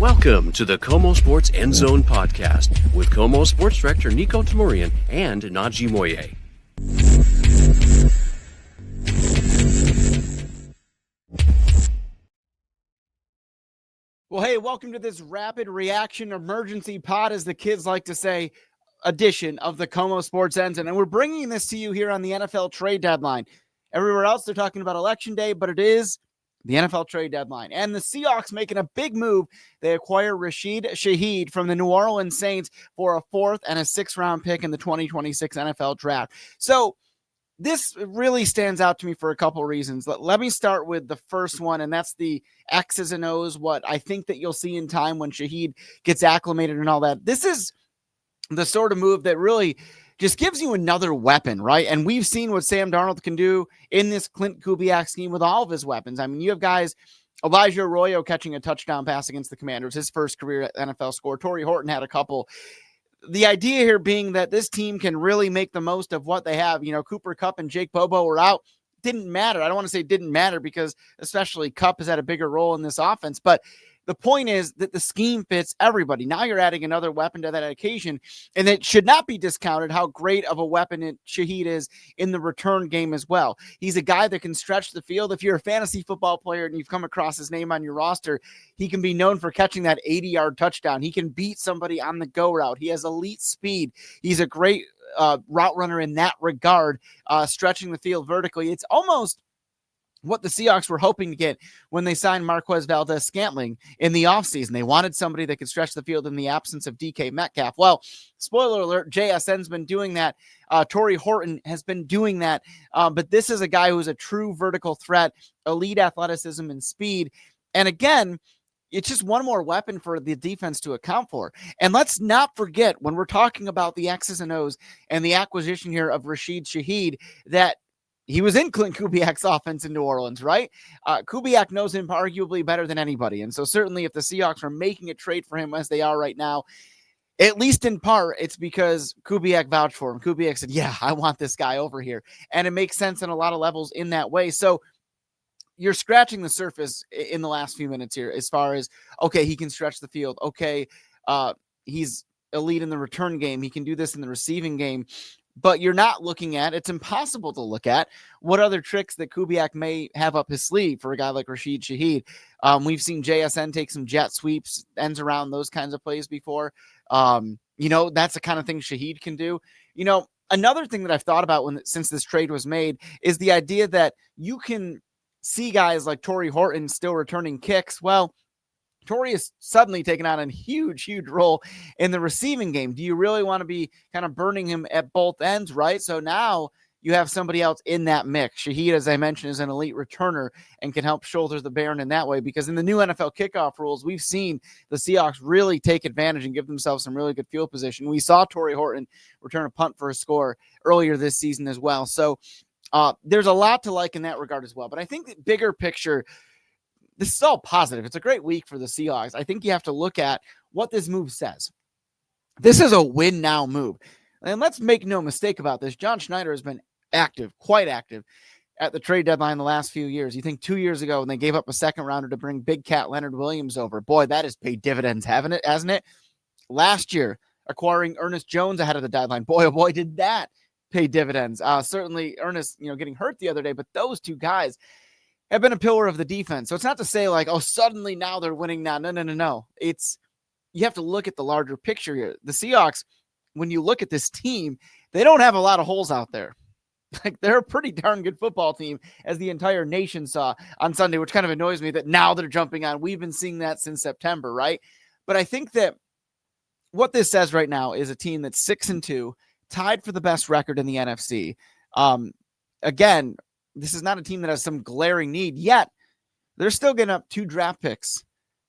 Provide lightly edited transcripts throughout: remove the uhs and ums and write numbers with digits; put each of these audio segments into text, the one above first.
Welcome to the KOMO Sports End Zone podcast with KOMO Sports Director Niko Tamurian and Najee Moye. Well, hey, welcome to this rapid reaction emergency pod, as the kids like to say, edition of the KOMO Sports End Zone. And we're bringing this to you here on the NFL trade deadline. Everywhere else, they're talking about election day, but it is the NFL trade deadline. And the Seahawks making a big move. They acquire Rashid Shaheed from the New Orleans Saints for a 4th and a 6th round pick in the 2026 NFL draft. So this really stands out to me for a couple reasons. Let me start with the first one, and that's the X's and O's, what I think that you'll see in time when Shaheed gets acclimated and all that. This is the sort of move that really just gives you another weapon, right? And we've seen what Sam Darnold can do in this Clint Kubiak scheme with all of his weapons. I mean, you have guys, Elijah Arroyo catching a touchdown pass against the Commanders, his first career NFL score. Torrey Horton had a couple. The idea here being that this team can really make the most of what they have. You know, Cooper Kupp and Jake Bobo were out. Didn't matter. I don't want to say didn't matter because especially Kupp has had a bigger role in this offense, but the point is that the scheme fits everybody. Now you're adding another weapon to that occasion, and it should not be discounted how great of a weapon Shaheed is in the return game as well. He's a guy that can stretch the field. If you're a fantasy football player and you've come across his name on your roster, he can be known for catching that 80-yard touchdown. He can beat somebody on the go route. He has elite speed. He's a great route runner in that regard, stretching the field vertically. It's almost what the Seahawks were hoping to get when they signed Marquez Valdes-Scantling in the offseason. They wanted somebody that could stretch the field in the absence of DK Metcalf. Well, spoiler alert, JSN's been doing that. Torrey Horton has been doing that. But this is a guy who's a true vertical threat, elite athleticism and speed. And again, it's just one more weapon for the defense to account for. And let's not forget, when we're talking about the X's and O's and the acquisition here of Rashid Shaheed, that he was in Clint Kubiak's offense in New Orleans, right? Kubiak knows him arguably better than anybody. And so certainly if the Seahawks are making a trade for him as they are right now, at least in part, it's because Kubiak vouched for him. Kubiak said, yeah, I want this guy over here. And it makes sense in a lot of levels in that way. So you're scratching the surface in the last few minutes here as far as, okay, he can stretch the field. Okay, he's elite in the return game. He can do this in the receiving game. But you're not looking at, it's impossible to look at what other tricks that Kubiak may have up his sleeve for a guy like Rashid Shaheed. We've seen JSN take some jet sweeps, ends around, those kinds of plays before. That's the kind of thing Shaheed can do. You know, another thing that I've thought about since this trade was made is the idea that you can see guys like Torrey Horton still returning kicks. Well, Torrey is suddenly taking on a huge role in the receiving game. Do you really want to be kind of burning him at both ends, right? So now you have somebody else in that mix. Shaheed, as I mentioned, is an elite returner and can help shoulder the Baron in that way, because in the new NFL kickoff rules, we've seen the Seahawks really take advantage and give themselves some really good field position. We saw Torrey Horton return a punt for a score earlier this season as well. So there's a lot to like in that regard as well. But I think the bigger picture, this is all positive. It's a great week for the Seahawks. I think you have to look at what this move says. This is a win now move. And let's make no mistake about this. John Schneider has been active, quite active at the trade deadline the last few years. You think 2 years ago when they gave up a second rounder to bring Big Cat Leonard Williams over, boy, that has paid dividends, hasn't it? Last year, acquiring Ernest Jones ahead of the deadline. Boy, oh boy, did that pay dividends. Certainly Ernest, getting hurt the other day, but those two guys have been a pillar of the defense. So it's not to say like, oh, suddenly now they're winning now. No. You have to look at the larger picture here. The Seahawks, when you look at this team, they don't have a lot of holes out there. Like, they're a pretty darn good football team, as the entire nation saw on Sunday, which kind of annoys me that now they're jumping on. We've been seeing that since September, right? But I think that what this says right now is a team that's 6-2, tied for the best record in the NFC. Again, this is not a team that has some glaring need, yet they're still getting up 2 draft picks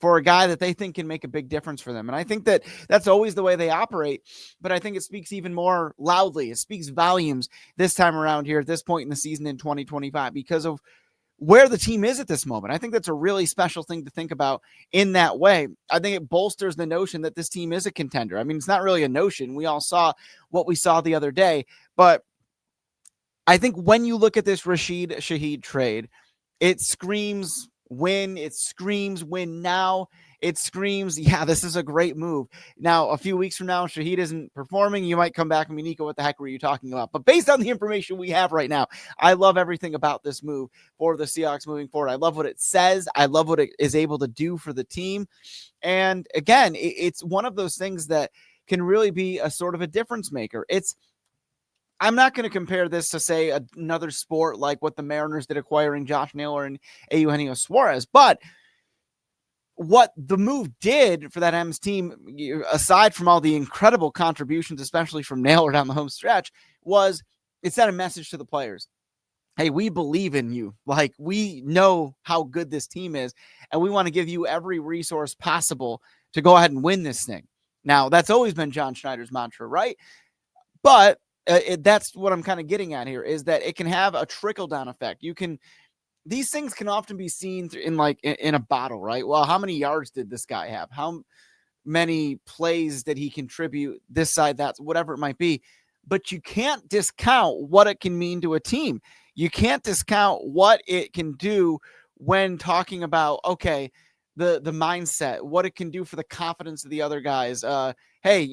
for a guy that they think can make a big difference for them. And I think that that's always the way they operate, but I think it speaks even more loudly. It speaks volumes this time around here at this point in the season in 2025 because of where the team is at this moment. I think that's a really special thing to think about in that way. I think it bolsters the notion that this team is a contender. I mean, it's not really a notion. We all saw what we saw the other day, but I think when you look at this Rashid Shaheed trade, it screams win. It screams win now. It screams, yeah, this is a great move. Now, a few weeks from now, Shaheed isn't performing. You might come back and be, Niko, what the heck were you talking about? But based on the information we have right now, I love everything about this move for the Seahawks moving forward. I love what it says. I love what it is able to do for the team. And again, it's one of those things that can really be a sort of a difference maker. I'm not going to compare this to, say, another sport like what the Mariners did acquiring Josh Naylor and Eugenio Suarez, but what the move did for that M's team, aside from all the incredible contributions, especially from Naylor down the home stretch, was it sent a message to the players. Hey, we believe in you. Like, we know how good this team is, and we want to give you every resource possible to go ahead and win this thing. Now, that's always been John Schneider's mantra, right? But that's what I'm kind of getting at here, is that it can have a trickle-down effect. These things can often be seen in a bottle, right? Well, how many yards did this guy have? How many plays did he contribute this side, that, whatever it might be? But you can't discount what it can mean to a team. You can't discount what it can do when talking about, okay, the mindset, what it can do for the confidence of the other guys. Hey,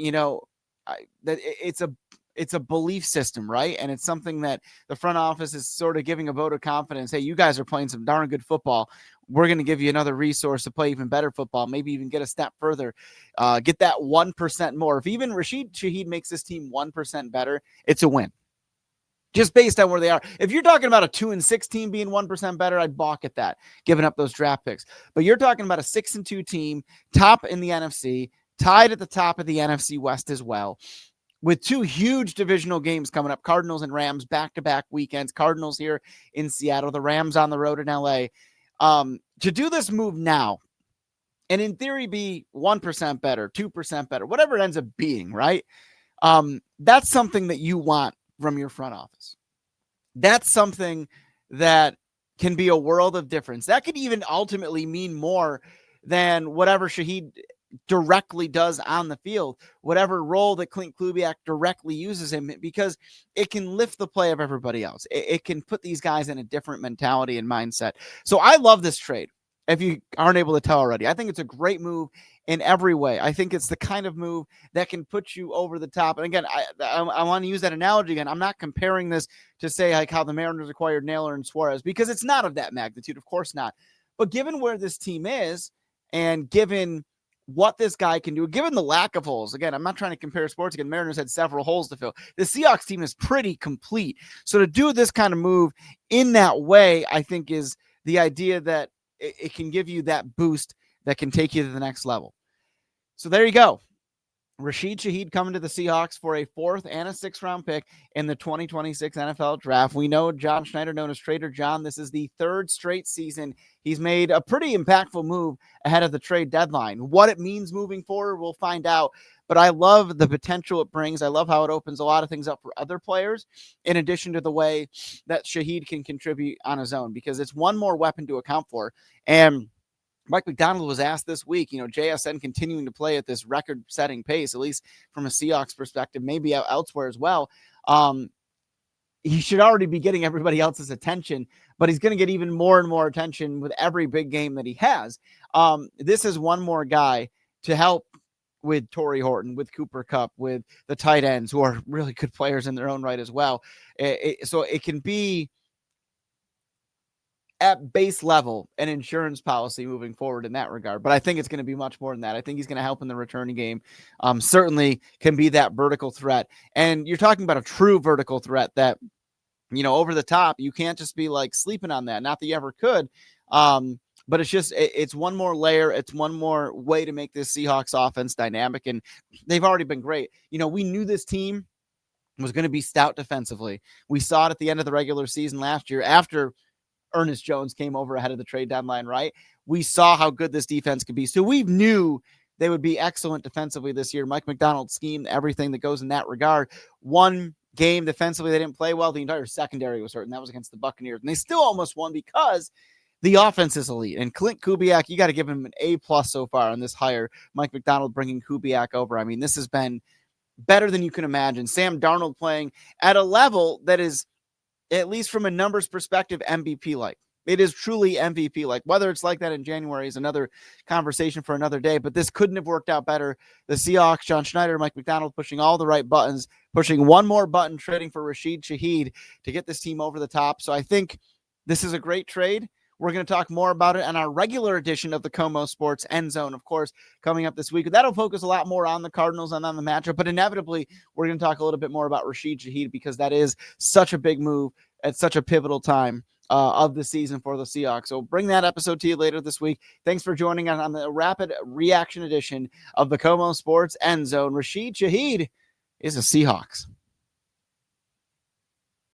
it's a belief system, right? And it's something that the front office is sort of giving a vote of confidence. Hey, you guys are playing some darn good football. We're going to give you another resource to play even better football, maybe even get a step further, get that 1% more. If even Rashid Shaheed makes this team 1% better, it's a win. Just based on where they are. If you're talking about a 2-6 team being 1% better, I'd balk at that, giving up those draft picks. But you're talking about a 6-2 team, top in the NFC, tied at the top of the NFC West as well, with two huge divisional games coming up, Cardinals and Rams, back-to-back weekends. Cardinals here in Seattle, the Rams on the road in LA. To do this move now, and in theory be 1% better, 2% better, whatever it ends up being, right? That's something that you want from your front office. That's something that can be a world of difference. That could even ultimately mean more than whatever Shaheed directly does on the field, whatever role that Clint Kubiak directly uses him, because it can lift the play of everybody else. It can put these guys in a different mentality and mindset. So I love this trade. If you aren't able to tell already, I think it's a great move in every way. I think it's the kind of move that can put you over the top. And again, I want to use that analogy again. I'm not comparing this to say like how the Mariners acquired Naylor and Suarez, because it's not of that magnitude. Of course not. But given where this team is, and given what this guy can do, given the lack of holes. Again, I'm not trying to compare sports. Again, Mariners had several holes to fill. The Seahawks team is pretty complete. So to do this kind of move in that way, I think is the idea that it can give you that boost that can take you to the next level. So there you go. Rashid Shaheed coming to the Seahawks for a 4th and a 6th round pick in the 2026 NFL draft. We know John Schneider, known as Trader John. This is the 3rd straight season he's made a pretty impactful move ahead of the trade deadline. What it means moving forward, we'll find out. But I love the potential it brings. I love how it opens a lot of things up for other players, in addition to the way that Shaheed can contribute on his own, because it's one more weapon to account for. And Mike McDonald was asked this week, JSN continuing to play at this record-setting pace, at least from a Seahawks perspective, maybe elsewhere as well. He should already be getting everybody else's attention, but he's going to get even more and more attention with every big game that he has. This is one more guy to help with Torrey Horton, with Cooper Kupp, with the tight ends, who are really good players in their own right as well. So it can be, at base level, an insurance policy moving forward in that regard. But I think it's going to be much more than that. I think he's going to help in the returning game. Certainly can be that vertical threat. And you're talking about a true vertical threat that, over the top, you can't just be like sleeping on that. Not that you ever could. But it's one more layer. It's one more way to make this Seahawks offense dynamic. And they've already been great. We knew this team was going to be stout defensively. We saw it at the end of the regular season last year after Ernest Jones came over ahead of the trade deadline, right? We saw how good this defense could be. So we knew they would be excellent defensively this year. Mike McDonald schemed everything that goes in that regard. One game defensively, they didn't play well. The entire secondary was hurt, and that was against the Buccaneers. And they still almost won because the offense is elite. And Clint Kubiak, you got to give him an A+ so far on this hire. Mike McDonald bringing Kubiak over. I mean, this has been better than you can imagine. Sam Darnold playing at a level that is, at least from a numbers perspective, MVP-like. It is truly MVP. Like, whether it's like that in January is another conversation for another day, but this couldn't have worked out better. The Seahawks, John Schneider, Mike McDonald pushing all the right buttons, pushing one more button, trading for Rashid Shaheed to get this team over the top. So I think this is a great trade. We're going to talk more about it on our regular edition of the KOMO Sports End Zone, of course, coming up this week. That'll focus a lot more on the Cardinals and on the matchup, but inevitably, we're going to talk a little bit more about Rashid Shaheed because that is such a big move at such a pivotal time of the season for the Seahawks. So bring that episode to you later this week. Thanks for joining on the rapid reaction edition of the KOMO Sports End Zone. Rashid Shaheed is a Seahawks.